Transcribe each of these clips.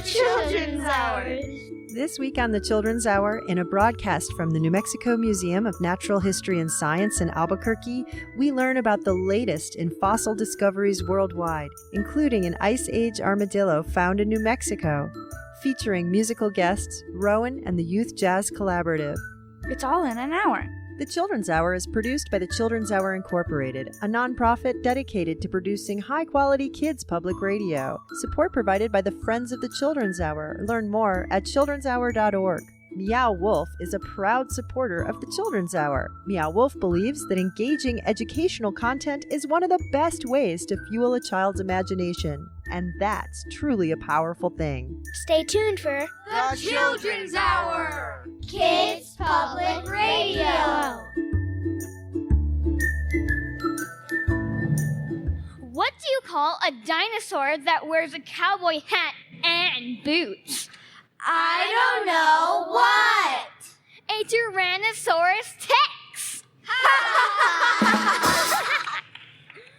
Children's Hour. This week on the Children's Hour, in a broadcast from the New Mexico Museum of Natural History and Science in Albuquerque, we learn about the latest in fossil discoveries worldwide, including an Ice Age armadillo found in New Mexico, featuring musical guests Rowan and the Youth Jazz Collaborative. It's all in an hour. The Children's Hour is produced by the Children's Hour Incorporated, a nonprofit dedicated to producing high-quality kids public radio. Support provided by the Friends of the Children's Hour. Learn more at childrenshour.org. Meow Wolf is a proud supporter of the Children's Hour. Meow Wolf believes that engaging educational content is one of the best ways to fuel a child's imagination. And that's truly a powerful thing. Stay tuned for The Children's Hour, Kids Public Radio. What do you call a dinosaur that wears a cowboy hat and boots? I don't know what. A Tyrannosaurus Rex.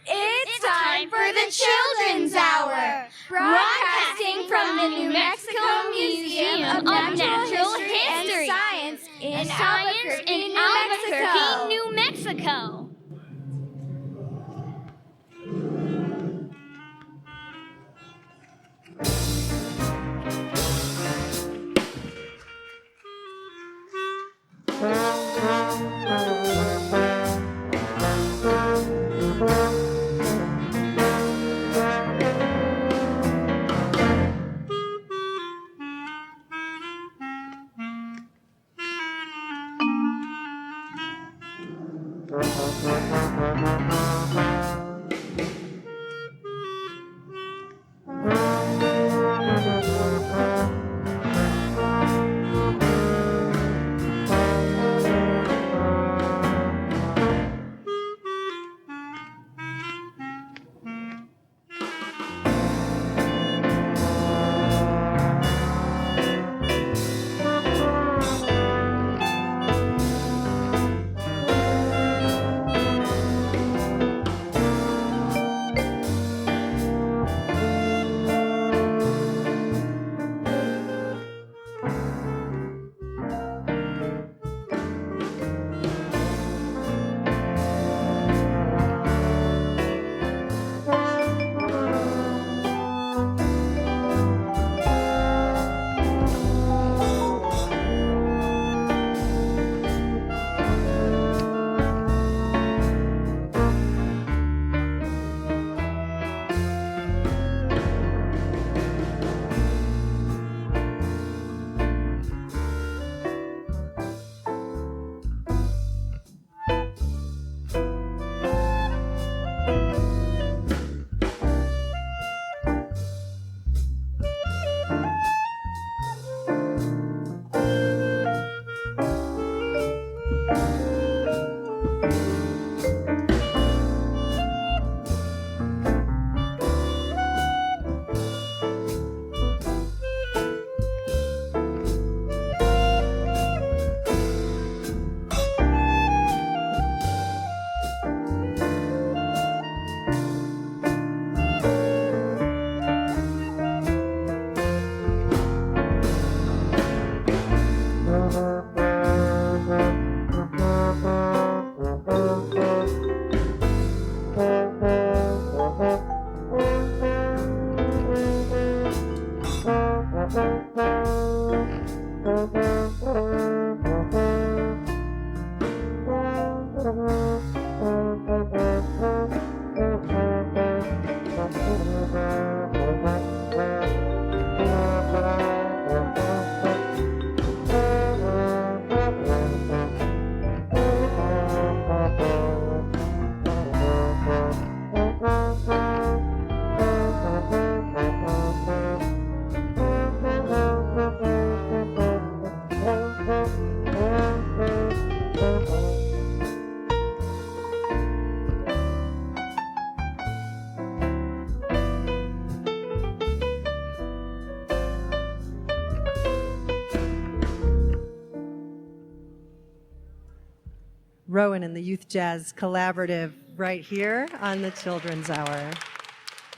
It's time for the Children's Hour, broadcasting from the New Mexico Museum of Natural History and Science in Albuquerque, New Mexico. Rowan and the Youth Jazz Collaborative right here on the Children's Hour.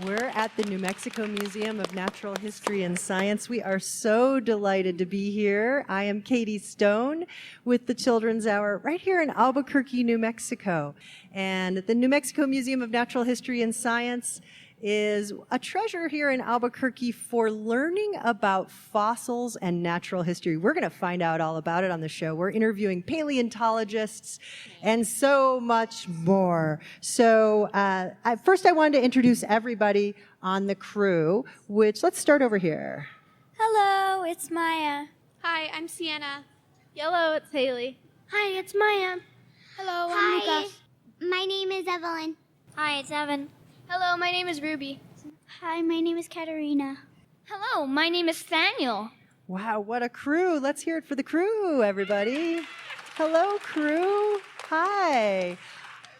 We're at the New Mexico Museum of Natural History and Science. We are so delighted to be here. I am Katie Stone with the Children's Hour right here in Albuquerque, New Mexico. And the New Mexico Museum of Natural History and Science is a treasure here in Albuquerque for learning about fossils and natural history. We're going to find out all about it on the show. We're interviewing paleontologists and so much more. So first I wanted to introduce everybody on the crew, let's start over here. Hello, it's Maya. Hi, I'm Sienna. Yellow, it's Haley. Hi, it's Maya. Hello, I'm Hi, Lucas. my name is Evelyn. Hi, it's Evan. Hello, my name is Ruby. Hi, my name is Katerina. Hello, my name is Thaniel. Wow, what a crew. Let's hear it for the crew, everybody. Hello, crew. Hi.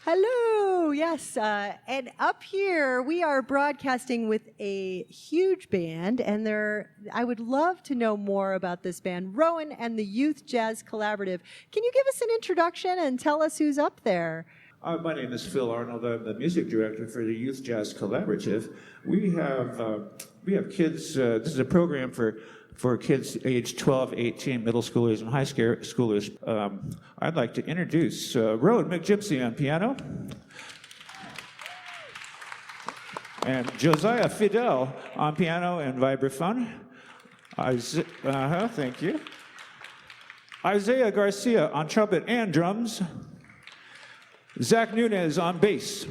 Hello. Yes. And up here, we are broadcasting with a huge band, and I would love to know more about this band, Rowan and the Youth Jazz Collaborative. Can you give us an introduction and tell us who's up there? My name is Phil Arnold. I'm the music director for the Youth Jazz Collaborative. We have kids. This is a program for kids aged 12, 18, middle schoolers, and high schoolers. I'd like to introduce Rowan McGypsy on piano, and Josiah Fidel on piano and vibraphone. Thank you. Isaiah Garcia on trumpet and drums. Zach Nunez on bass,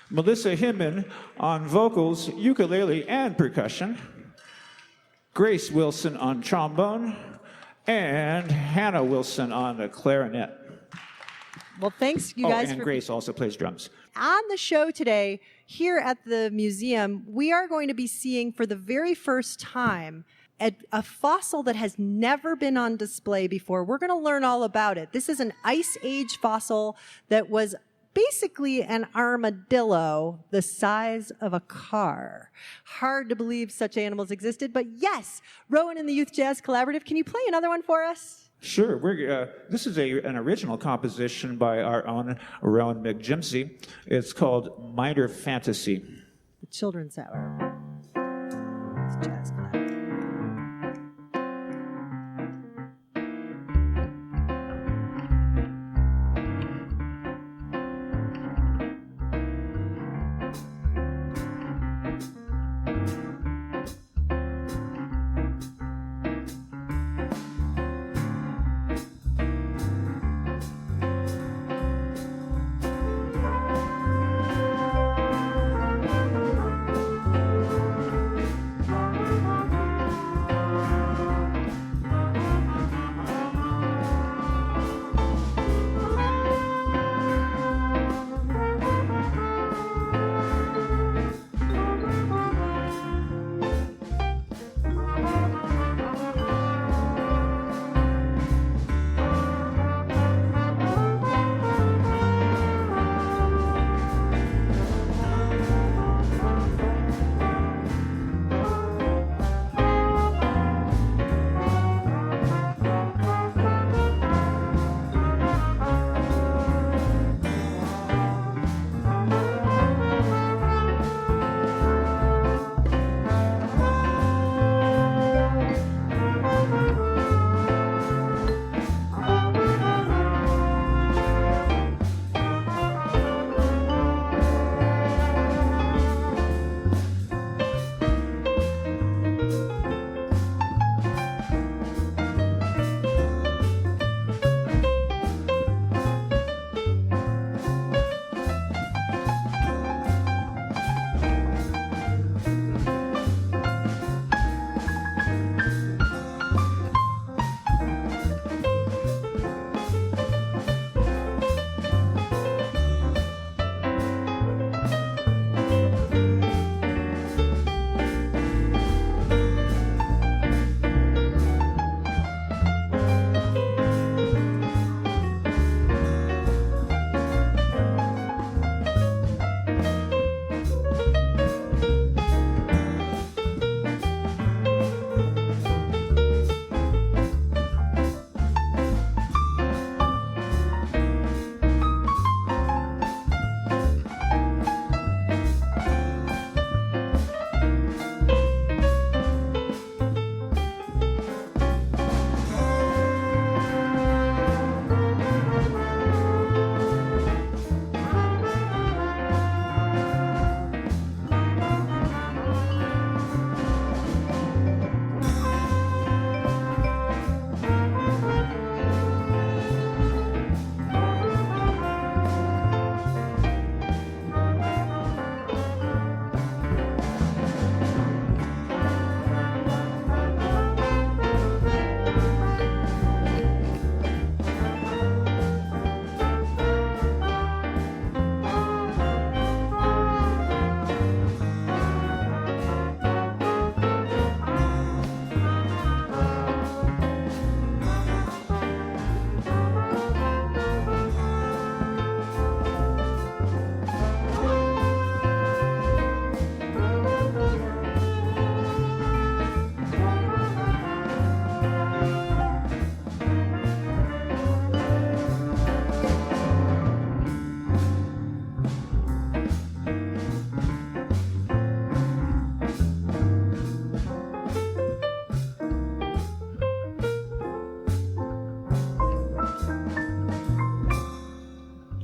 Melissa Hinman on vocals, ukulele, and percussion, Grace Wilson on trombone, and Hannah Wilson on the clarinet. Well, thanks, you guys. And Grace also plays drums. On the show today, here at the museum, we are going to be seeing for the very first time a fossil that has never been on display before. We're going to learn all about it. This is an Ice Age fossil that was basically an armadillo the size of a car. Hard to believe such animals existed, but yes, Rowan and the Youth Jazz Collaborative, can you play another one for us? Sure. This is an original composition by our own Rowan McGypsy. It's called Minor Fantasy. The Children's Hour. It's Jazz Collaborative.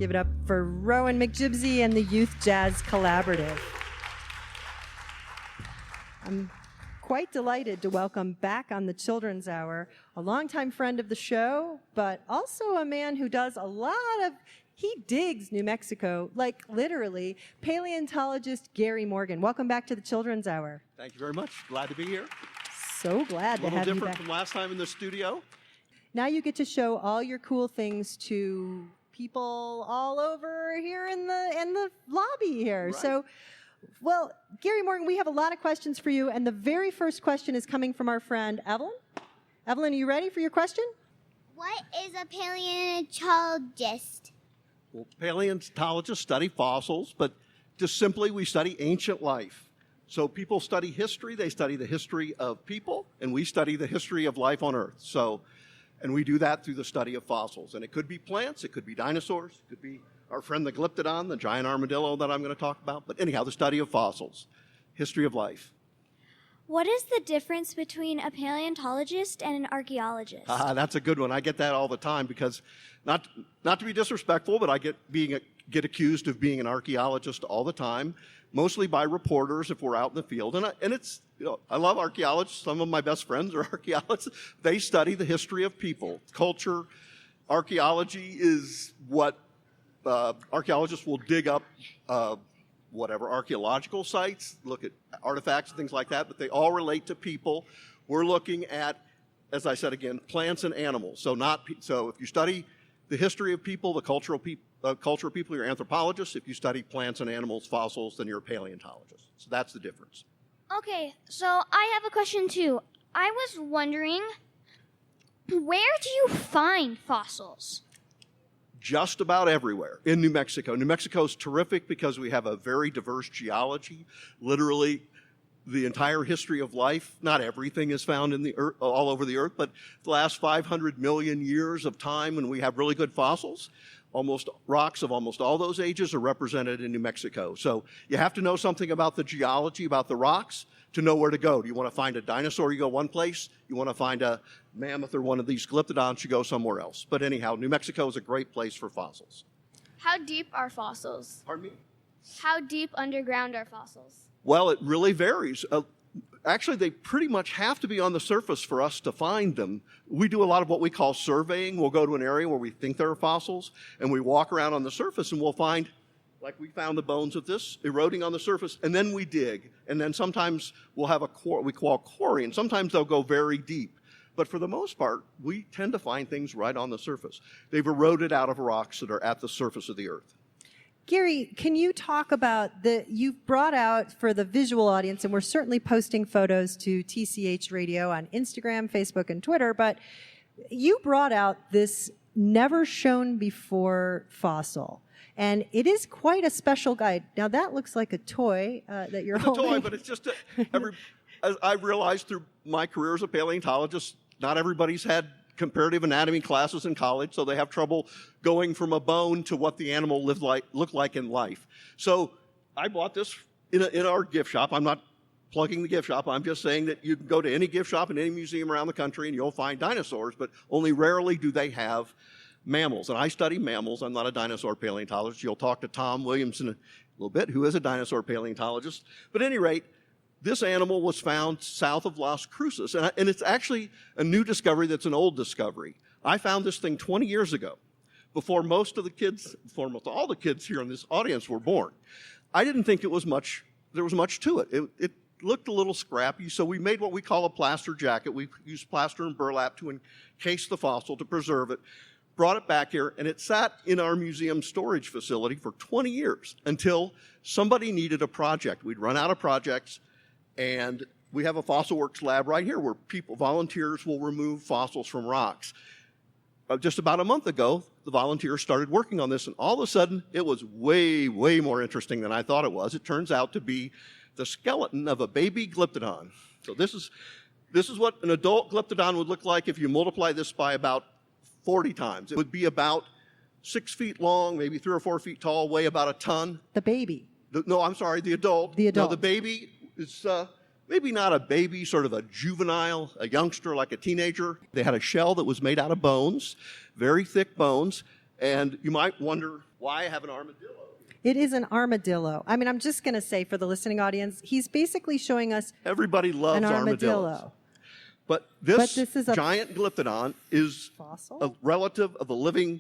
give it up for Rowan McGibsey and the Youth Jazz Collaborative. I'm quite delighted to welcome back on the Children's Hour a longtime friend of the show, but also a man who does a lot of, he digs New Mexico, like literally, paleontologist Gary Morgan. Welcome back to the Children's Hour. Thank you very much. Glad to be here. So glad to have you A little different back. from last time in the studio. Now you get to show all your cool things to people all over here in the lobby here. Right. So, well, Gary Morgan, we have a lot of questions for you, and the very first question is coming from our friend Evelyn. Evelyn, are you ready for your question? What is a paleontologist? Well, paleontologists study fossils, but just simply we study ancient life. So people study history, they study the history of people, and we study the history of life on Earth. And we do that through the study of fossils. And it could be plants, it could be dinosaurs, it could be our friend the Glyptodon, the giant armadillo that I'm going to talk about. But anyhow, the study of fossils, history of life. What is the difference between a paleontologist and an archaeologist? That's a good one. I get that all the time because, not to be disrespectful, but I get accused of being an archaeologist all the time, mostly by reporters if we're out in the field. And it's, I love archaeologists. Some of my best friends are archaeologists. They study the history of people, culture. Archaeology is what archaeologists will dig up archaeological sites, look at artifacts and things like that, but they all relate to people. We're looking at, as I said again, plants and animals. So if you study the history of people, the culture of people, you're anthropologists. If you study plants and animals, fossils, then you're a paleontologist. So that's the difference. Okay, so I have a question too. I was wondering, where do you find fossils? Just about everywhere in New Mexico. New Mexico is terrific because we have a very diverse geology. Literally, the entire history of life, not everything is found in the earth, all over the earth, but the last 500 million years of time when we have really good fossils, rocks of almost all those ages are represented in New Mexico. So you have to know something about the geology, about the rocks, to know where to go. Do you want to find a dinosaur, you go one place. You want to find a mammoth or one of these glyptodons, you go somewhere else. But anyhow, New Mexico is a great place for fossils. How deep are fossils? Pardon me? How deep underground are fossils? Well, it really varies. Actually, they pretty much have to be on the surface for us to find them. We do a lot of what we call surveying. We'll go to an area where we think there are fossils, and we walk around on the surface, and we'll find, like we found the bones of this eroding on the surface, and then we dig. And then sometimes we'll have we call quarry, and sometimes they'll go very deep. But for the most part, we tend to find things right on the surface. They've eroded out of rocks that are at the surface of the earth. Gary, can you talk about you've brought out for the visual audience, and we're certainly posting photos to TCH Radio on Instagram, Facebook, and Twitter, but you brought out this never shown before fossil. And it is quite a special guide. Now that looks like a toy that you're holding. It's a toy, but it's just as I've realized through my career as a paleontologist, not everybody's had comparative anatomy classes in college, so they have trouble going from a bone to what the animal looked like in life. So I bought this in our gift shop. I'm not plugging the gift shop. I'm just saying that you can go to any gift shop in any museum around the country and you'll find dinosaurs, but only rarely do they have mammals. And I study mammals. I'm not a dinosaur paleontologist. You'll talk to Tom Williams in a little bit, who is a dinosaur paleontologist. But at any rate, this animal was found south of Las Cruces, and it's actually a new discovery that's an old discovery. I found this thing 20 years ago, before almost all the kids here in this audience were born. I didn't think there was much to it. It looked a little scrappy, so we made what we call a plaster jacket. We used plaster and burlap to encase the fossil, to preserve it, brought it back here, and it sat in our museum storage facility for 20 years until somebody needed a project. We'd run out of projects, and we have a Fossil Works lab right here where volunteers will remove fossils from rocks. Just about a month ago, the volunteers started working on this, and all of a sudden, it was way, way more interesting than I thought it was. It turns out to be the skeleton of a baby glyptodon. So this is what an adult glyptodon would look like if you multiply this by about 40 times. It would be about 6 feet long, maybe 3 or 4 feet tall, weigh about a ton. The baby. No, I'm sorry, the adult. The adult. No, the baby is maybe not a baby, sort of a juvenile, a youngster, like a teenager. They had a shell that was made out of bones, very thick bones, And you might wonder why I have an armadillo. It is an armadillo. I mean, I'm just going to say for the listening audience, he's basically showing us Everybody loves an armadillos. armadillo. But this is a giant glyptodon is fossil? a relative of the living,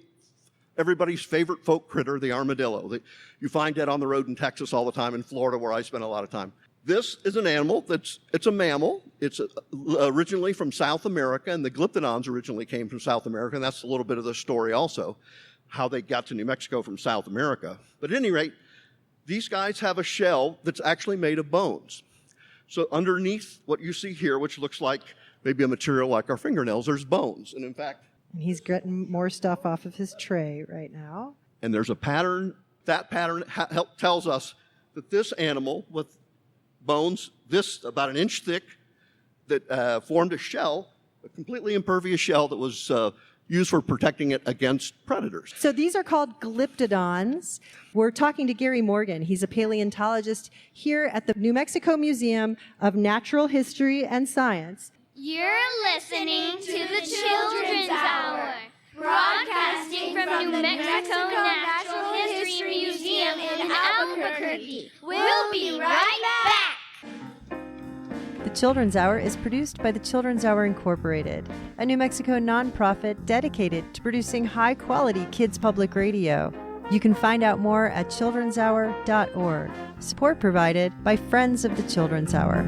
everybody's favorite folk critter, the armadillo. You find that on the road in Texas all the time, in Florida where I spend a lot of time. This is an animal it's a mammal. It's originally from South America, and the glyptodons originally came from South America, and that's a little bit of the story also, how they got to New Mexico from South America. But at any rate, these guys have a shell that's actually made of bones. So underneath what you see here, which looks like maybe a material like our fingernails, there's bones. And in fact... And he's getting more stuff off of his tray right now. And there's a pattern. That pattern tells us that this animal with bones, this about an inch thick, that formed a shell, a completely impervious shell that was used for protecting it against predators. So these are called glyptodons. We're talking to Gary Morgan. He's a paleontologist here at the New Mexico Museum of Natural History and Science. You're listening to the Children's Hour, broadcasting from New Mexico Natural History Museum in Albuquerque. We'll be right back. The Children's Hour is produced by the Children's Hour Incorporated, a New Mexico nonprofit dedicated to producing high-quality kids public radio. You can find out more at childrenshour.org. Support provided by Friends of the Children's Hour.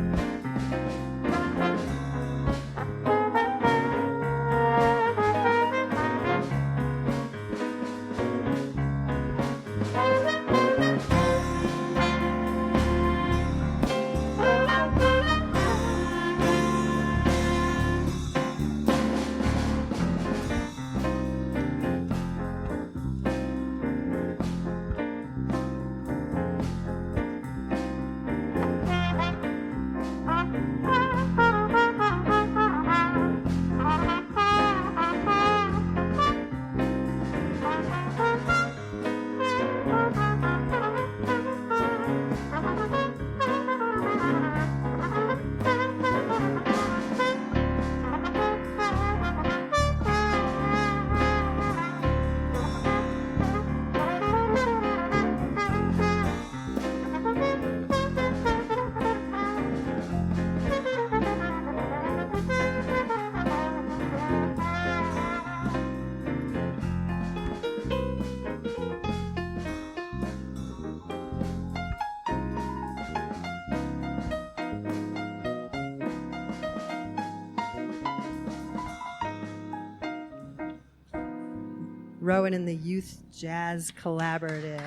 Rowan and the Youth Jazz Collaborative.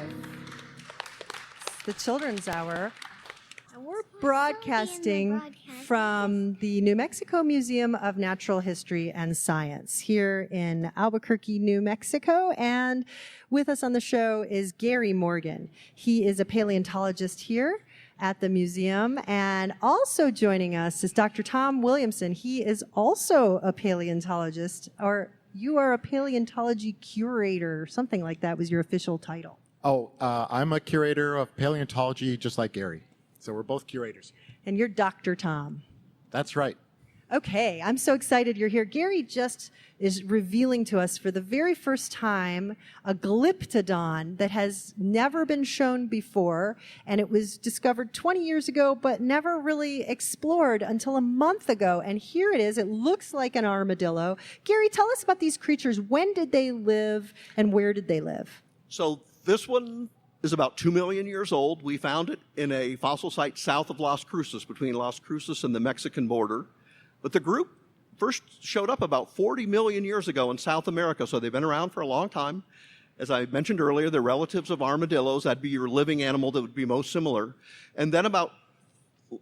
It's the Children's Hour. And we're broadcasting from the New Mexico Museum of Natural History and Science here in Albuquerque, New Mexico. And with us on the show is Gary Morgan. He is a paleontologist here at the museum. And also joining us is Dr. Tom Williamson. He is also a paleontologist, or you are a paleontology curator, something like that was your official title. Oh, I'm a curator of paleontology, just like Gary. So we're both curators. And you're Dr. Tom. That's right. Okay, I'm so excited you're here. Gary just is revealing to us for the very first time a glyptodon that has never been shown before, and it was discovered 20 years ago but never really explored until a month ago. And here it is. It looks like an armadillo. Gary, tell us about these creatures. When did they live and where did they live? So this one is about 2 million years old. We found it in a fossil site south of Las Cruces, between Las Cruces and the Mexican border. But the group first showed up about 40 million years ago in South America, so they've been around for a long time. As I mentioned earlier, they're relatives of armadillos. That'd be your living animal that would be most similar. And then about,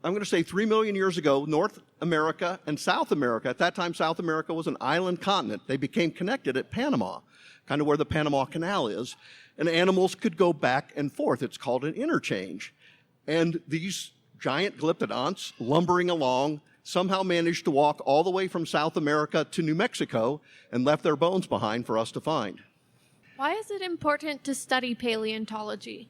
I'm going to say 3 million years ago, North America and South America, at that time South America was an island continent. They became connected at Panama, kind of where the Panama Canal is. And animals could go back and forth. It's called an interchange. And these giant glyptodonts lumbering along somehow managed to walk all the way from South America to New Mexico and left their bones behind for us to find. Why is it important to study paleontology?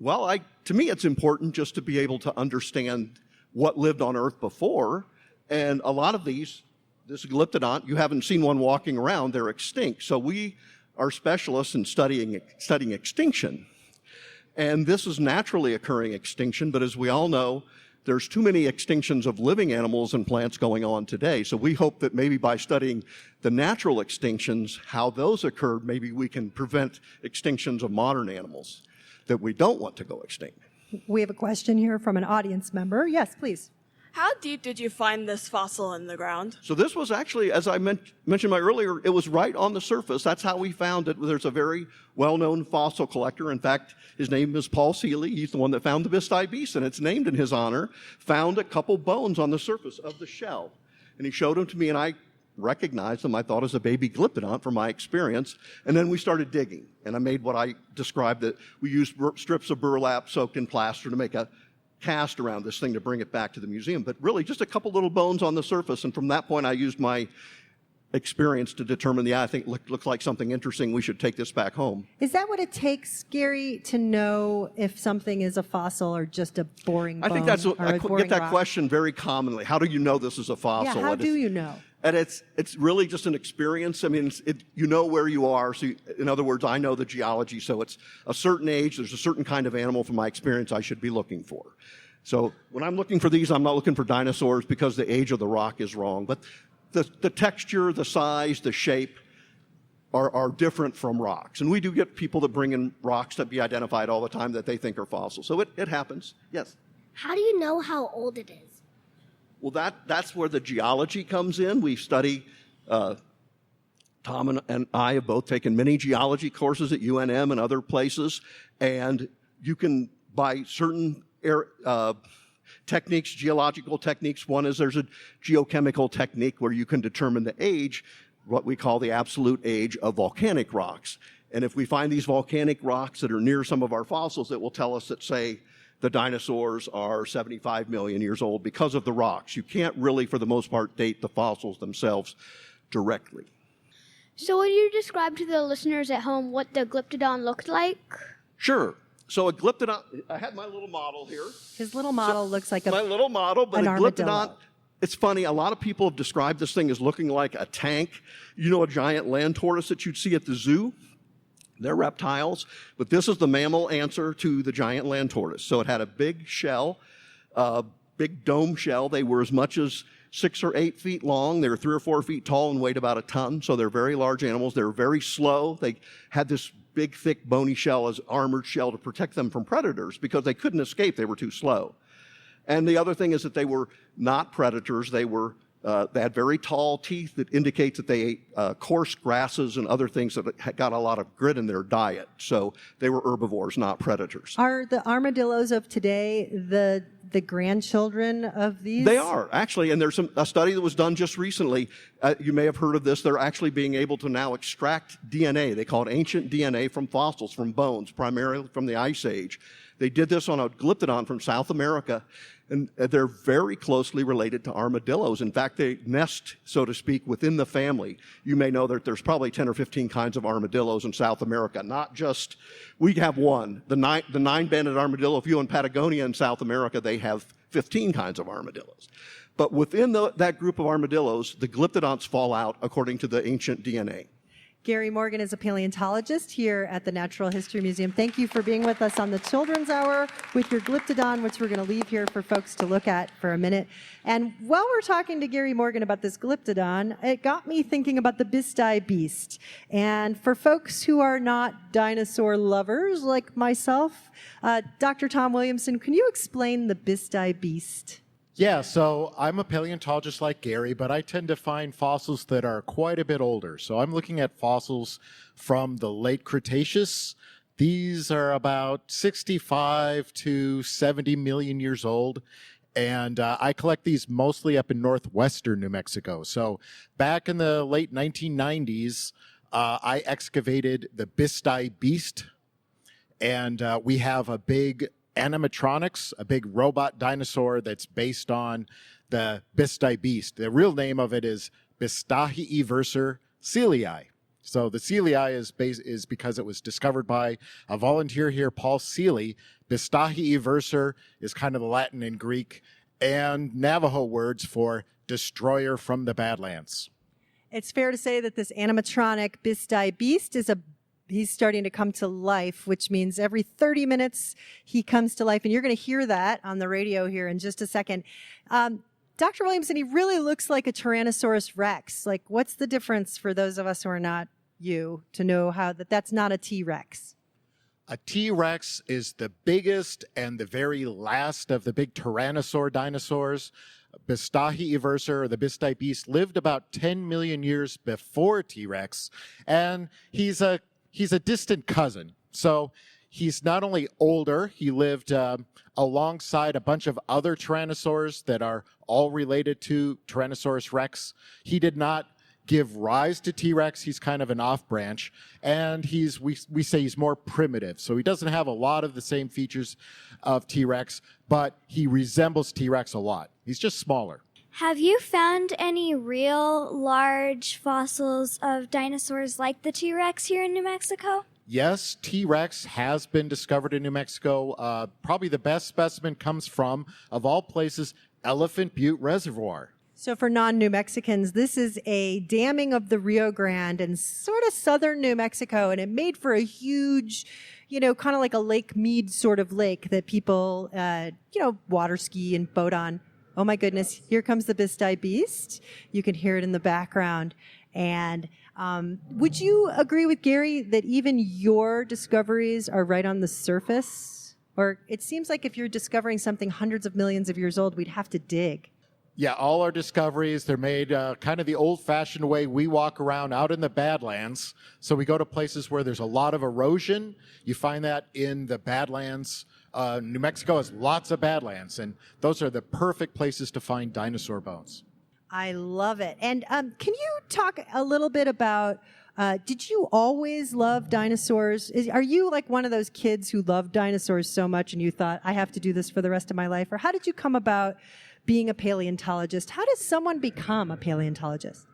Well, to me, it's important just to be able to understand what lived on Earth before. And a lot of this glyptodont, you haven't seen one walking around, they're extinct. So we are specialists in studying extinction. And this is naturally occurring extinction, but as we all know, there's too many extinctions of living animals and plants going on today. So we hope that maybe by studying the natural extinctions, how those occurred, maybe we can prevent extinctions of modern animals that we don't want to go extinct. We have a question here from an audience member. Yes, please. How deep did you find this fossil in the ground? So this was actually, as I mentioned earlier, it was right on the surface. That's how we found it. There's a very well-known fossil collector. In fact, his name is Paul Seeley. He's the one that found the Bisti beast, and it's named in his honor. Found a couple bones on the surface of the shell. And he showed them to me, and I recognized them. I thought as a baby glyptodont from my experience. And then we started digging. And I made what I described, that we used strips of burlap soaked in plaster to make a cast around this thing to bring it back to the museum. But really just a couple little bones on the surface. And from that point, I used my experience to determine, I think looks like something interesting. We should take this back home. Is that what it takes, Gary, to know if something is a fossil or just a boring bone? I think that's what I get that rock? question very commonly. How do you know this is a fossil? Yeah, how do you know? And it's really just an experience. I mean, you know where you are. So in other words, I know the geology. So it's a certain age. There's a certain kind of animal from my experience I should be looking for. So when I'm looking for these, I'm not looking for dinosaurs because the age of the rock is wrong. But the texture, the size, the shape are different from rocks. And we do get people that bring in rocks that be identified all the time that they think are fossils. So it happens. Yes? How do you know how old it is? Well, that's where the geology comes in. We study, Tom and I have both taken many geology courses at UNM and other places, and you can, by certain techniques, geological techniques, one is there's a geochemical technique where you can determine the age, what we call the absolute age of volcanic rocks. And if we find these volcanic rocks that are near some of our fossils, it will tell us that, say, the dinosaurs are 75 million years old because of the rocks. You can't really, for the most part, date the fossils themselves directly. So would you describe to the listeners at home what the glyptodon looked like? Sure. So a glyptodon, I have my little model here. His little model looks like my little model, but a glyptodon, it's funny, a lot of people have described this thing as looking like a tank. You know, a giant land tortoise that you'd see at the zoo? They're reptiles, but this is the mammal answer to the giant land tortoise. So it had a big shell, big dome shell. They were as much as 6 or 8 feet long. They were 3 or 4 feet tall and weighed about a ton. So they're very large animals. They're very slow. They had this big, thick, bony shell as armored shell to protect them from predators because they couldn't escape. They were too slow. And the other thing is that they were not predators. They had very tall teeth that indicates that they ate coarse grasses and other things that got a lot of grit in their diet. So they were herbivores, not predators. Are the armadillos of today the grandchildren of these? They are, actually. And there's a study that was done just recently. You may have heard of this. They're actually being able to now extract DNA. They call it ancient DNA from fossils, from bones, primarily from the Ice Age. They did this on a glyptodon from South America, and they're very closely related to armadillos. In fact, they nest, so to speak, within the family. You may know that there's probably 10 or 15 kinds of armadillos in South America, not just, we have one. The nine-banded armadillo, if you're in Patagonia in South America, they have 15 kinds of armadillos. But within that group of armadillos, the glyptodonts fall out according to the ancient DNA. Gary Morgan is a paleontologist here at the Natural History Museum. Thank you for being with us on the Children's Hour with your glyptodon, which we're going to leave here for folks to look at for a minute. And while we're talking to Gary Morgan about this glyptodon, it got me thinking about the Bisti beast. And for folks who are not dinosaur lovers like myself, Dr. Tom Williamson, can you explain the Bisti beast? Yeah, so I'm a paleontologist like Gary, but I tend to find fossils that are quite a bit older. So I'm looking at fossils from the late Cretaceous. These are about 65 to 70 million years old. And I collect these mostly up in northwestern New Mexico. So back in the late 1990s, I excavated the Bisti beast. And we have a big animatronics, a big robot dinosaur that's based on the Bisti beast. The real name of it is Bistahi versor seelii. So the seelii is because it was discovered by a volunteer here, Paul Seeley. Bistahi versor is kind of the Latin and Greek and Navajo words for destroyer from the Badlands. It's fair to say that this animatronic Bisti Beast he's starting to come to life, which means every 30 minutes he comes to life. And you're going to hear that on the radio here in just a second. Dr. Williamson, he really looks like a Tyrannosaurus Rex. Like, what's the difference for those of us who are not you to know how that's not a T-Rex? A T-Rex is the biggest and the very last of the big tyrannosaur dinosaurs. Bistahi everser, or the Bisti Beast, lived about 10 million years before T-Rex, and he's a distant cousin. So he's not only older, he lived alongside a bunch of other tyrannosaurs that are all related to Tyrannosaurus Rex. He did not give rise to T-Rex. He's kind of an off branch, and we say he's more primitive. So he doesn't have a lot of the same features of T-Rex, but he resembles T-Rex a lot. He's just smaller. Have you found any real large fossils of dinosaurs like the T-Rex here in New Mexico? Yes, T-Rex has been discovered in New Mexico. Probably the best specimen comes from, of all places, Elephant Butte Reservoir. So for non-New Mexicans, this is a damming of the Rio Grande in sort of southern New Mexico, and it made for a huge, kind of like a Lake Mead sort of lake that people, water ski and boat on. Oh my goodness, here comes the Bisti Beast. You can hear it in the background. And would you agree with Gary that even your discoveries are right on the surface? Or it seems like if you're discovering something hundreds of millions of years old, we'd have to dig. Yeah, all our discoveries, they're made kind of the old-fashioned way we walk around out in the Badlands. So we go to places where there's a lot of erosion. You find that in the Badlands. New Mexico has lots of Badlands, and those are the perfect places to find dinosaur bones. I love it. And can you talk a little bit about, did you always love dinosaurs? Are you like one of those kids who loved dinosaurs so much and you thought, I have to do this for the rest of my life? Or how did you come about being a paleontologist? How does someone become a paleontologist?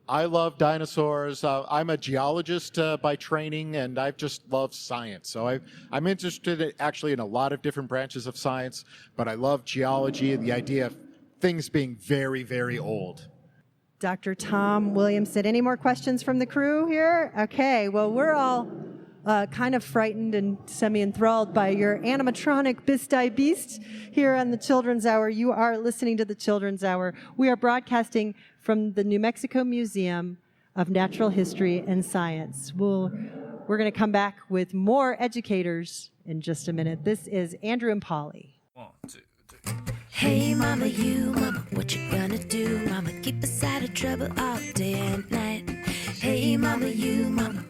I love dinosaurs. I'm a geologist by training, and I've just loved science. So I'm interested in a lot of different branches of science, but I love geology and the idea of things being very, very old. Dr. Tom Williamson, any more questions from the crew here? Okay, well, we're all kind of frightened and semi-enthralled by your animatronic Bisti Beast here on the Children's Hour. You are listening to the Children's Hour. We are broadcasting from the New Mexico Museum of Natural History and Science. We're going to come back with more educators in just a minute. This is Andrew and Polly. 1, 2, 3. Hey mama, what you gonna do? Mama, keep us out of trouble all day and night. Hey mama,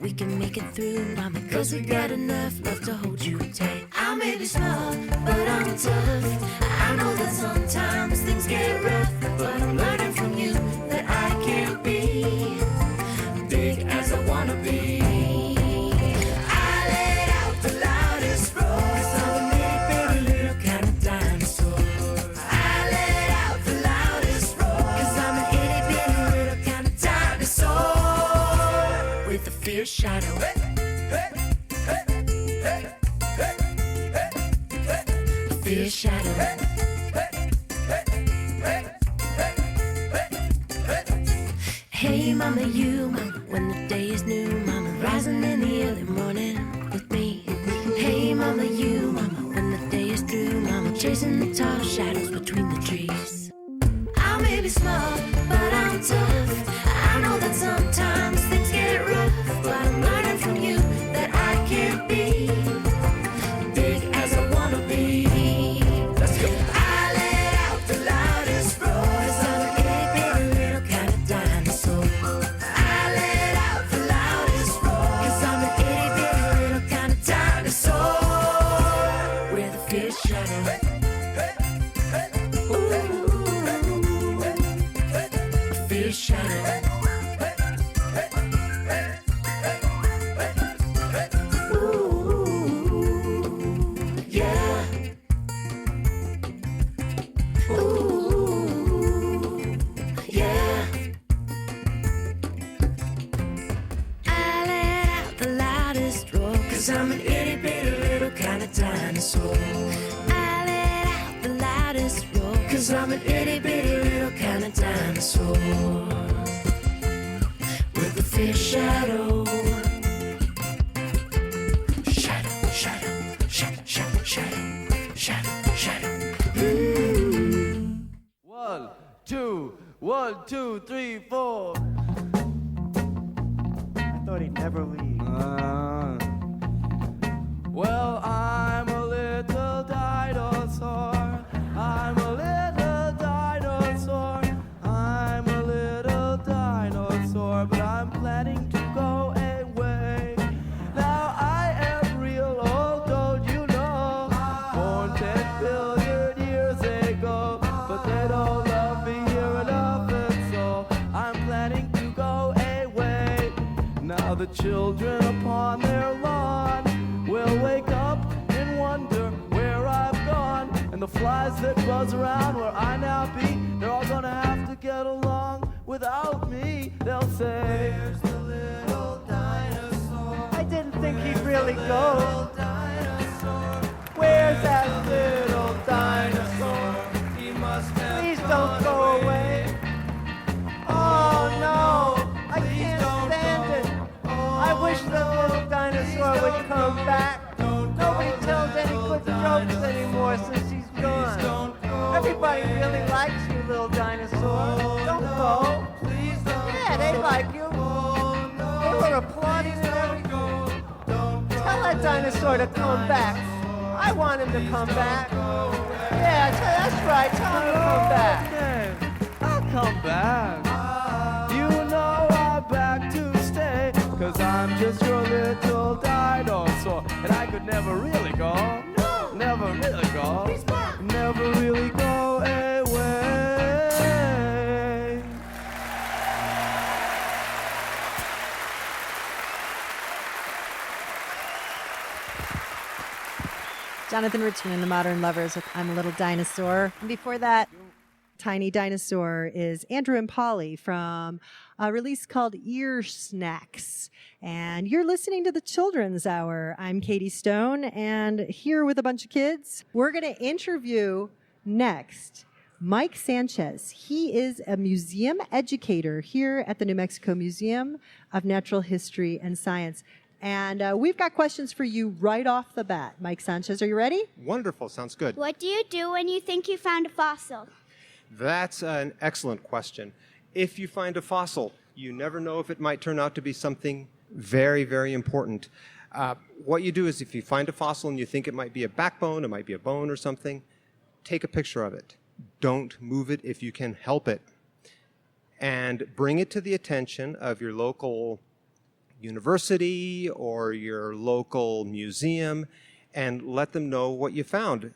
we can make it through, mama, 'cause we got enough love to hold you tight. I may be small, but I'm tough. I know that sometimes things get rough, but I'm learning from you that I can't be big as I wanna be. I let out the loudest roar, 'cause I'm a bitty little kind of dinosaur. I let out the loudest roar, 'cause I'm an itty bitty little kind of dinosaur with a fierce shadow. A fierce shadow. Hey mama, when the day is new, mama, rising in the early morning with me. Hey mama, when the day is through, mama, chasing the tall shadows between the trees. I may be small, but I'm tough. I know that sometimes things get rough, but I'm learning from you that I can't be big as I wanna be. Let's go. I let out the loudest roar, 'cause I'm an itty bitty little kind of dinosaur. I let out the loudest roar, 'cause I'm an itty bitty little kind of dinosaur with a fierce shadow. Ooh, a fierce shadow. I'm an itty bitty little kind of dinosaur. I let out the loudest roar, 'cause I'm an itty bitty little kind of dinosaur. say shadow. Shadow, shadow, shadow, shadow, shadow, shadow, shadow. 1, 2, 3, 4. I thought he'd never leave. Well, I'm a little dinosaur. I'm a little dinosaur. I'm a little dinosaur, but I'm planning to go away. Now I am real old, don't you know? Born 10 billion years ago, but they don't love me here enough, and so I'm planning to go away. Now the children upon their lawn will wake up and wonder where I've gone. And the flies that buzz around where I now be, they're all gonna have to get along without me. They'll say, "Where's the little dinosaur? I didn't think he'd really go. Dinosaur. Where's that little dinosaur? He must have Please don't go away. Oh no, I can't stand it. I wish the little dinosaur would come back. Nobody tells any good jokes anymore since he's gone. Everybody really likes you, little dinosaur. Don't go. Yeah, they like you. They were applauding and everything. Tell that dinosaur to come back. I want him to come back. Yeah, that's right. Tell him to come back. Okay, I'll come back. You know I'm back to stay, 'cause I'm just your little dinosaur. And I could never really go. No. Never really go. He's back. Never really go away. Jonathan Richman and the Modern Lovers with I'm a Little Dinosaur. And before that, Tiny Dinosaur is Andrew and Polly from a release called Ear Snacks. And you're listening to the Children's Hour. I'm Katie Stone, and here with a bunch of kids, we're going to interview next Mike Sanchez. He is a museum educator here at the New Mexico Museum of Natural History and Science. And we've got questions for you right off the bat. Mike Sanchez, are you ready? Wonderful. Sounds good. What do you do when you think you found a fossil? That's an excellent question. If you find a fossil, you never know if it might turn out to be something very, very important. What you do is if you find a fossil and you think it might be a backbone, it might be a bone or something, take a picture of it. Don't move it if you can help it. And bring it to the attention of your local university or your local museum and let them know what you found.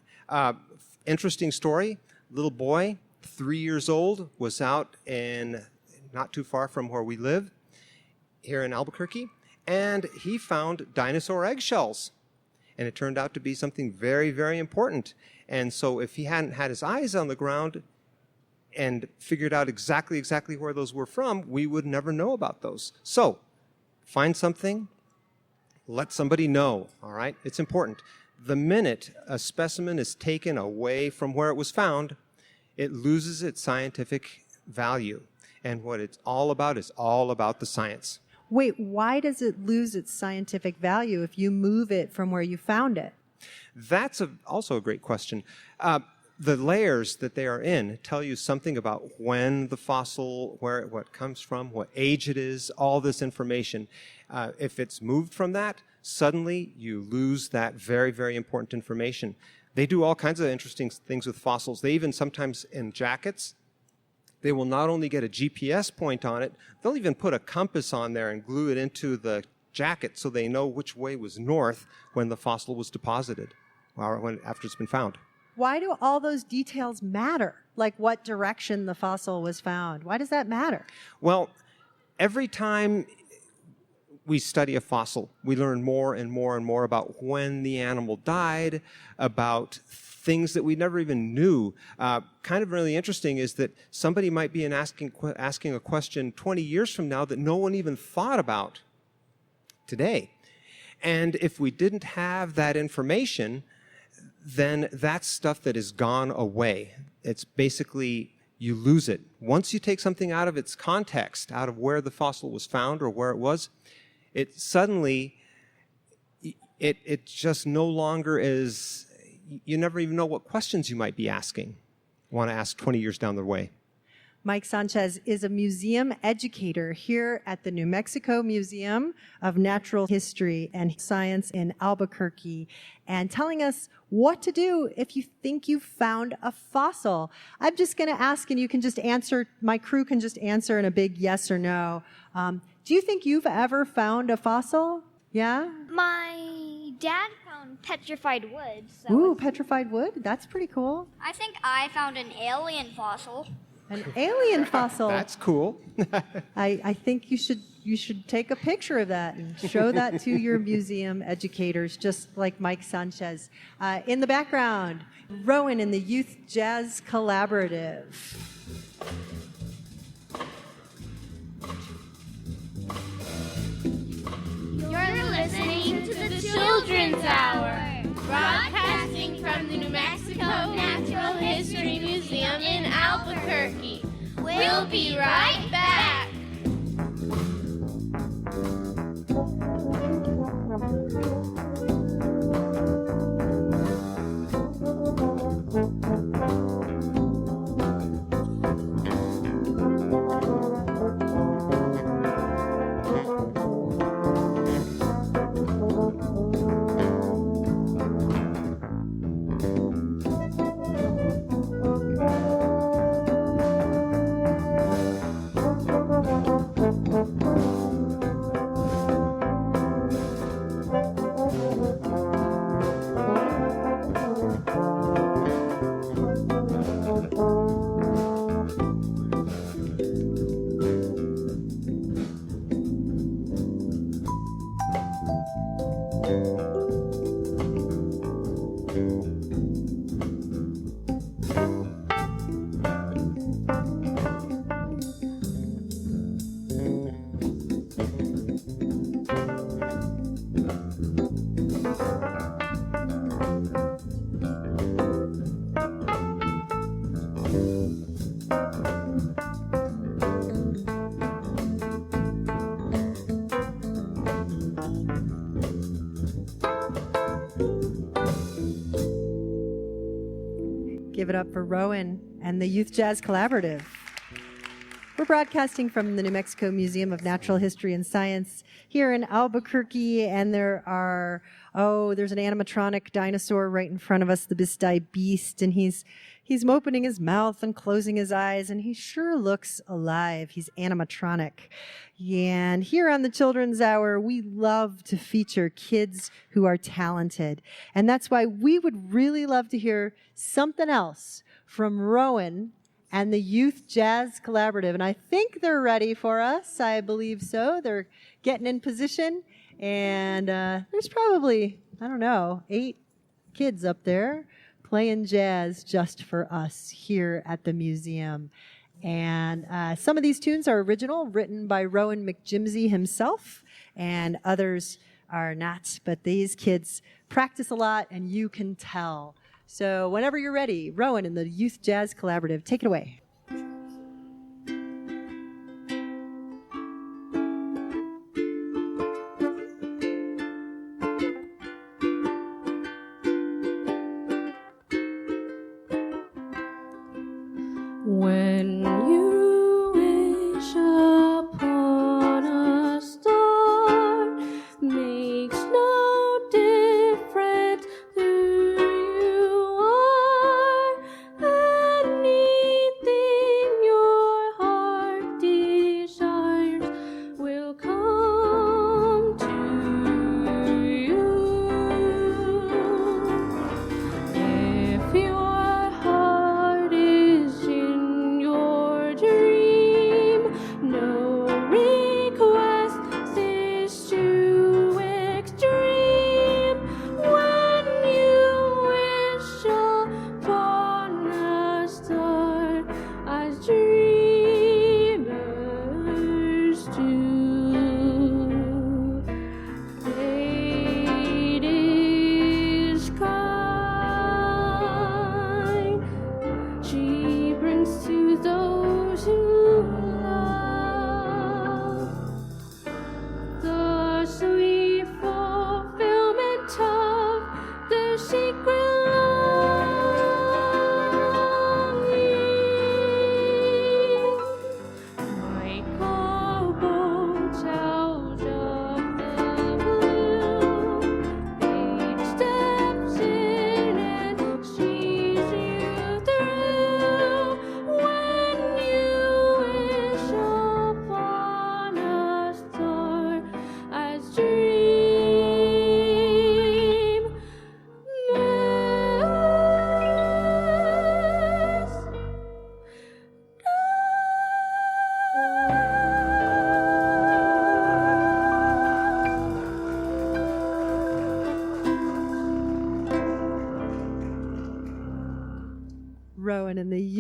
Interesting story. Little boy, 3 years old, was out in not too far from where we live here in Albuquerque, and he found dinosaur eggshells. And it turned out to be something very, very important. And so if he hadn't had his eyes on the ground and figured out exactly where those were from, we would never know about those. So find something, let somebody know, all right? It's important. The minute a specimen is taken away from where it was found, it loses its scientific value. And what it's all about is all about the science. Wait, why does it lose its scientific value if you move it from where you found it? That's also a great question. The layers that they are in tell you something about when the fossil, what comes from, what age it is, all this information. If it's moved from that, suddenly you lose that very, very important information. They do all kinds of interesting things with fossils. They even sometimes in jackets, they will not only get a GPS point on it, they'll even put a compass on there and glue it into the jacket so they know which way was north when the fossil was deposited or after it's been found. Why do all those details matter? Like what direction the fossil was found? Why does that matter? Well, every time we study a fossil, we learn more and more and more about when the animal died, about things that we never even knew. Kind of really interesting is that somebody might be asking a question 20 years from now that no one even thought about today. And if we didn't have that information, then that's stuff that has gone away. It's basically you lose it. Once you take something out of its context, out of where the fossil was found or where it was, it suddenly, it just no longer is, you never even know what questions you might be asking, want to ask 20 years down the way. Mike Sanchez is a museum educator here at the New Mexico Museum of Natural History and Science in Albuquerque, and telling us what to do if you think you found a fossil. I'm just going to ask, and you can just answer, my crew can just answer in a big yes or no. Do you think you've ever found a fossil? Yeah? My dad found petrified wood. So Ooh, petrified wood? That's pretty cool. I think I found an alien fossil. An alien fossil. That's cool. I think you should take a picture of that and show that to your museum educators, just like Mike Sanchez. In the background, Rowan in the Youth Jazz Collaborative. You're listening to the Children's Hour, broadcasting from the New Mexico Natural History Museum in Albuquerque. We'll be right back. Give it up for Rowan and the Youth Jazz Collaborative. We're broadcasting from the New Mexico Museum of Natural History and Science here in Albuquerque, and there's an animatronic dinosaur right in front of us, the Bistai Beast, and he's opening his mouth and closing his eyes, and he sure looks alive. He's animatronic. And here on the Children's Hour, we love to feature kids who are talented. And that's why we would really love to hear something else from Rowan and the Youth Jazz Collaborative. And I think they're ready for us. I believe so. They're getting in position. And there's probably, 8 kids up there playing jazz just for us here at the museum. And some of these tunes are original, written by Rowan McJimsey himself, and others are not. But these kids practice a lot, and you can tell. So whenever you're ready, Rowan and the Youth Jazz Collaborative, take it away. When you wish upon a star, makes no difference who you are. Anything your heart desires will come to you. If your heart is in your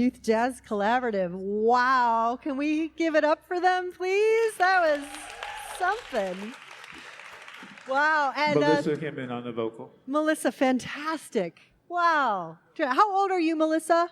Youth Jazz Collaborative. Wow. Can we give it up for them, please? That was something. Wow. And Melissa came in on the vocal. Melissa, fantastic. Wow. How old are you, Melissa?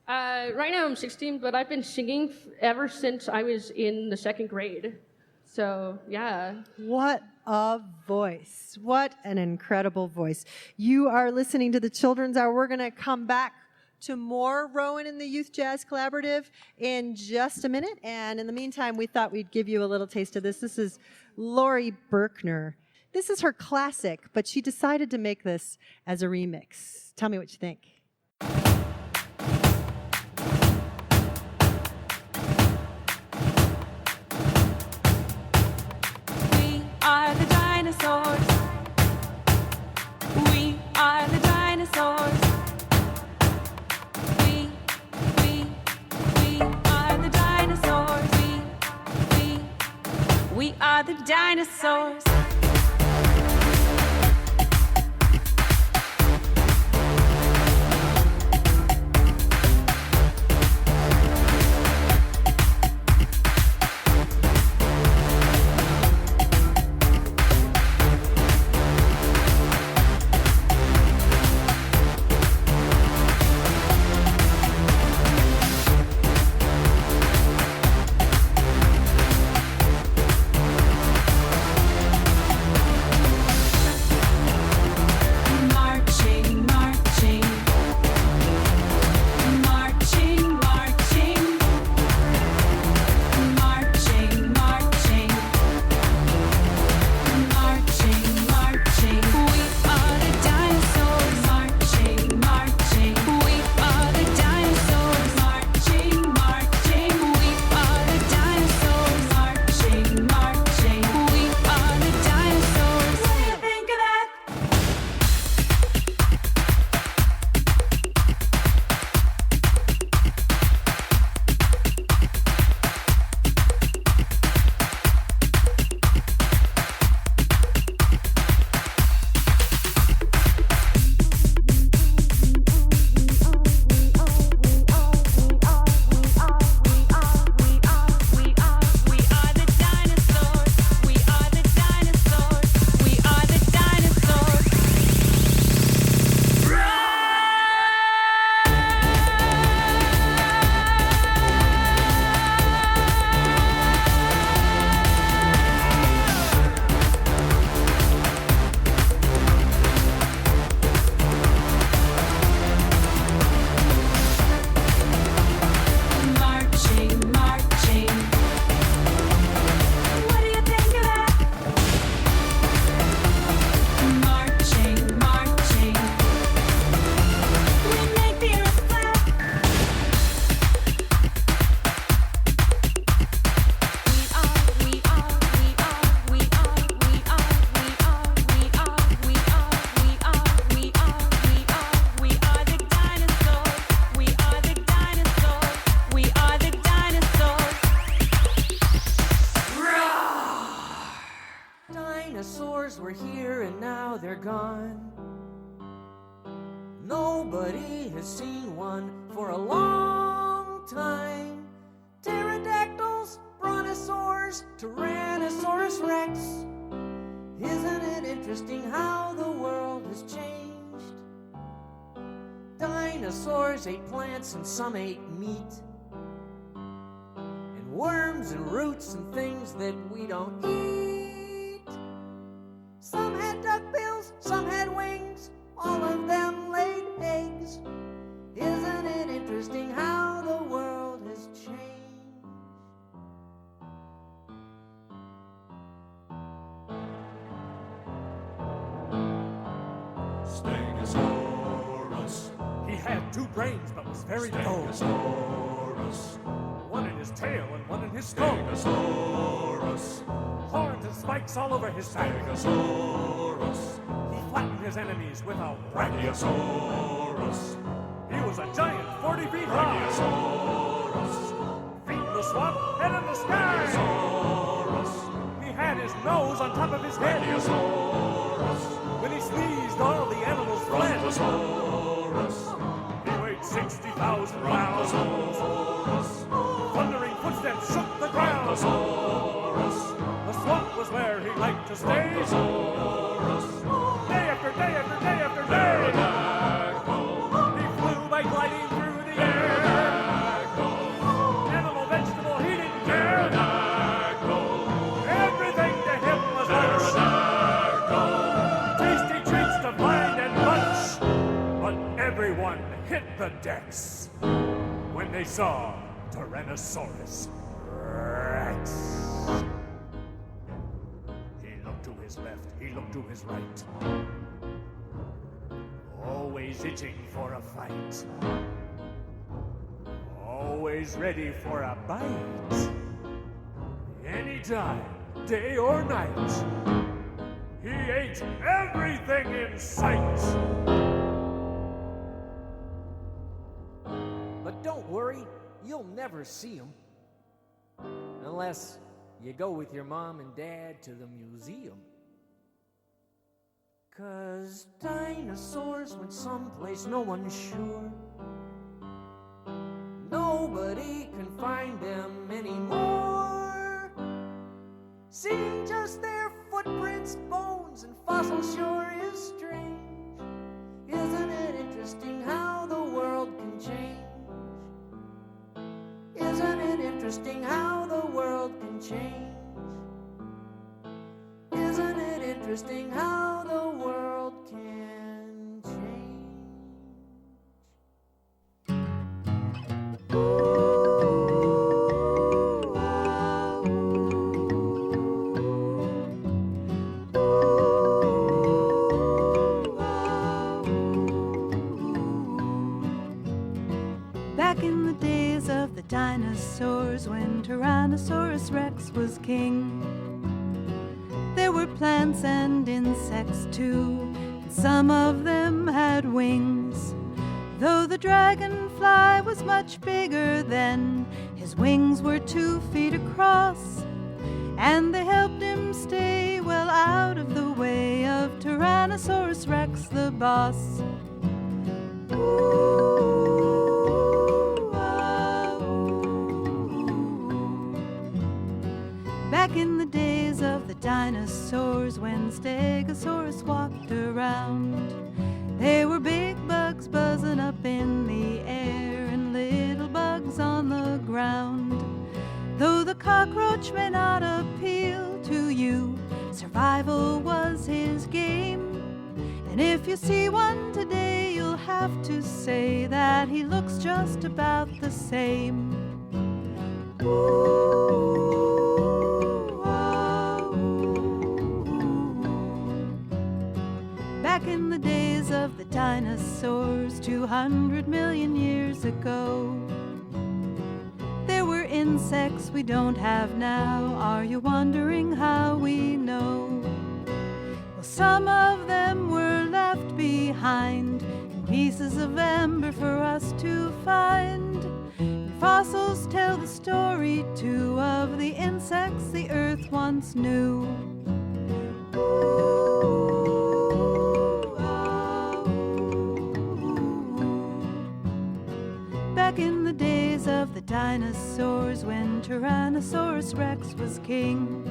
Right now I'm 16, but I've been singing ever since I was in the 2nd grade. So, yeah. What a voice. What an incredible voice. You are listening to the Children's Hour. We're going to come back to more Rowan and the Youth Jazz Collaborative in just a minute. And in the meantime, we thought we'd give you a little taste of this. This is Lori Berkner. This is her classic, but she decided to make this as a remix. Tell me what you think. We are the dinosaurs. We are the dinosaurs. We are the dinosaurs. We are the dinosaurs. Dinosaurs were here and now they're gone. Nobody has seen one for a long time. Pterodactyls, brontosaurs, Tyrannosaurus rex. Isn't it interesting how the world has changed? Dinosaurs ate plants and some ate meat, and worms and roots and things that we don't eat. Some had duckbills, some had wings, all of them laid eggs. Isn't it interesting how the world has changed? Stegosaurus. He had two brains but was very dull. Stegosaurus. One in his tail and one in his skull. Stegosaurus. Horns and spikes all over his back. Stegosaurus. He flattened his enemies with a Brachiosaurus. He was a giant 40 feet high. Brachiosaurus. Feet in the swamp, head in the sky. Brachiosaurus. He had his nose on top of his head. Brachiosaurus. When he sneezed, all the animals fled. Brontosaurus. He weighed 60,000 pounds. Thundering footsteps shook the ground. The swamp was where he liked to stay. Day after day after day after day. He flew by gliding through the air. Animal, vegetable, he didn't care. Everything to him was lunch. Tasty treats to find and bunch. But everyone hit the decks when they saw Tyrannosaurus Rex. He looked to his left, he looked to his right, always itching for a fight, always ready for a bite. Anytime, day or night, he ate everything in sight. But don't worry, you'll never see him. Unless you go with your mom and dad to the museum. 'Cause dinosaurs went someplace no one's sure. Nobody can find them anymore. Seeing just their footprints, bones, and fossils sure is strange. Isn't it interesting how the world can change? Isn't it interesting how the world can change? Isn't it interesting how the world can change? Back in the days of the dinosaurs, when Tyrannosaurus Rex was king, there were plants and insects too, and some of them had wings. Though the dragonfly was much bigger then, his wings were 2 feet across, and they helped him stay well out of the way of Tyrannosaurus Rex, the boss. Back in the days of the dinosaurs, when Stegosaurus walked around, there were big bugs buzzing up in the air and little bugs on the ground. Though the cockroach may not appeal to you, survival was his game. And if you see one today, you'll have to say that he looks just about the same. Back in the days of the dinosaurs, 200 million years ago, there were insects we don't have now. Are you wondering how we know? Well, some of them were left behind in pieces of amber for us to find. And fossils tell the story too of the insects the earth once knew. Back in the days of the dinosaurs, when Tyrannosaurus Rex was king,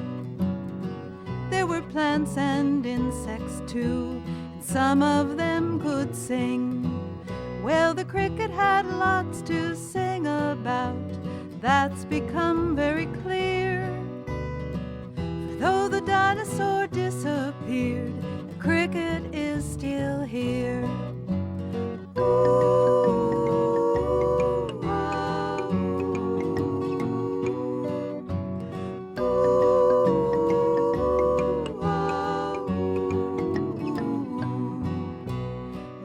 there were plants and insects too, and some of them could sing. Well, the cricket had lots to sing about, that's become very clear. For though the dinosaur disappeared, the cricket is still here.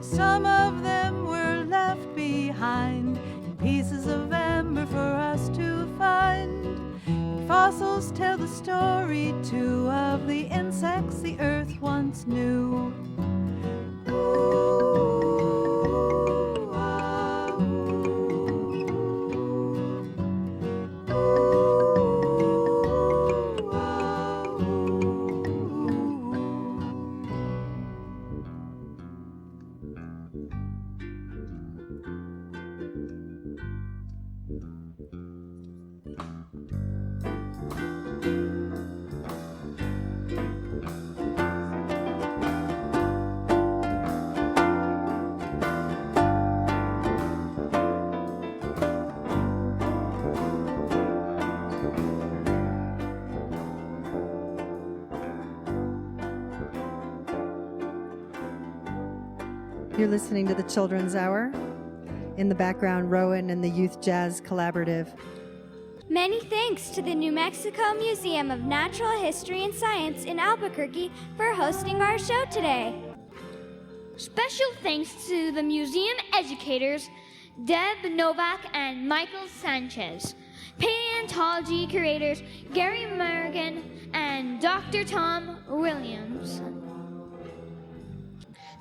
Some of them were left behind in pieces of amber for us to find. And fossils tell the story too of the insects the earth once knew. You're listening to the Children's Hour. In the background, Rowan and the Youth Jazz Collaborative. Many thanks to the New Mexico Museum of Natural History and Science in Albuquerque for hosting our show today. Special thanks to the museum educators, Deb Novak and Michael Sanchez, paleontology curators, Gary Morgan and Dr. Tom Williams.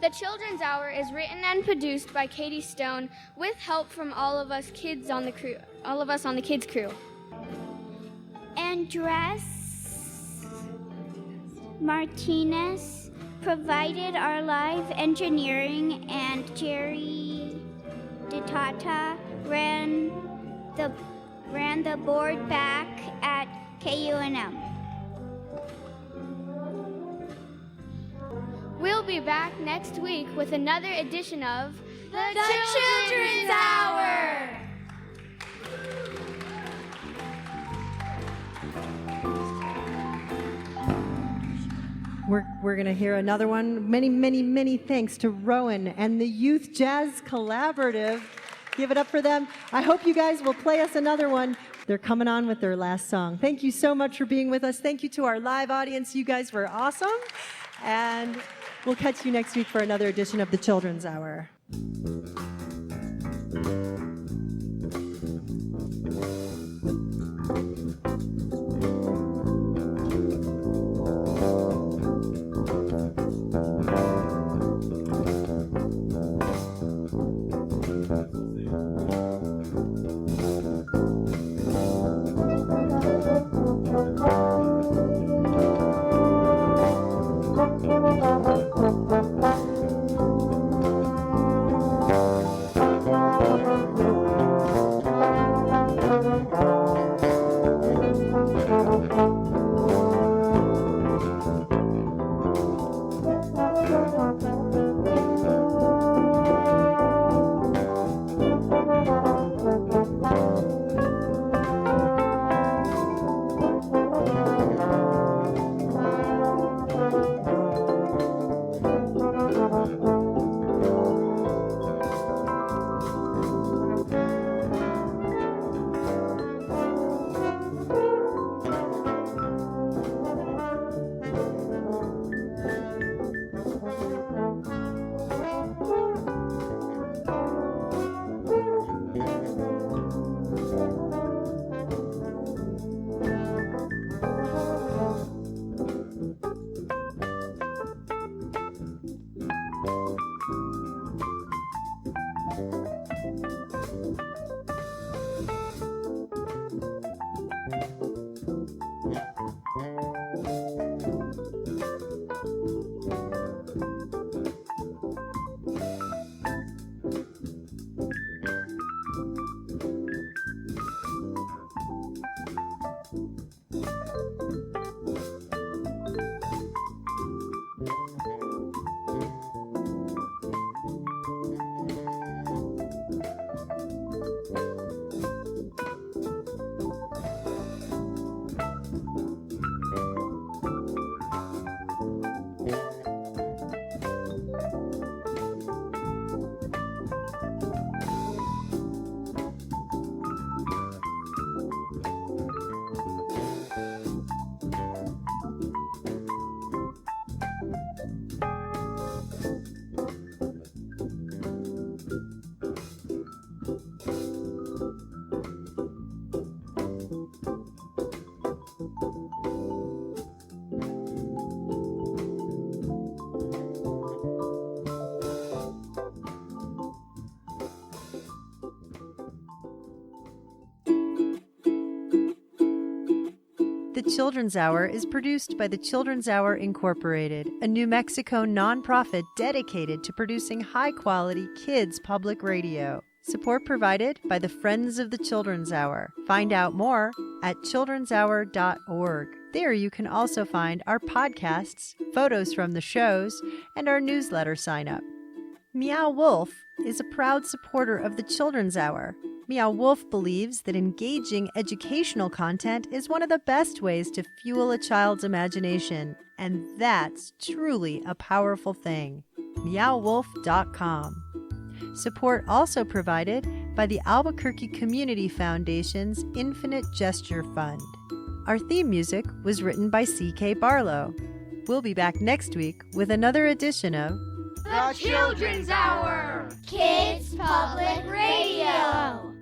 The Children's Hour is written and produced by Katie Stone with help from all of us on the kids crew. Andres Martinez provided our live engineering, and Jerry DeTata ran the board back at KUNM. We'll be back next week with another edition of The Children's Hour! We're going to hear another one. Many, many, many thanks to Rowan and the Youth Jazz Collaborative. Give it up for them. I hope you guys will play us another one. They're coming on with their last song. Thank you so much for being with us. Thank you to our live audience. You guys were awesome. And we'll catch you next week for another edition of the Children's Hour. The Children's Hour is produced by the Children's Hour Incorporated, a New Mexico nonprofit dedicated to producing high-quality kids public radio. Support provided by the Friends of the Children's Hour. Find out more at childrenshour.org. There you can also find our podcasts, photos from the shows, and our newsletter sign-up. Meow Wolf is a proud supporter of the Children's Hour. Meow Wolf believes that engaging educational content is one of the best ways to fuel a child's imagination, and that's truly a powerful thing. meowwolf.com. Support also provided by the Albuquerque Community Foundation's Infinite Gesture Fund. Our theme music was written by C.K. Barlow. We'll be back next week with another edition of The Children's Hour, Kids Public Radio.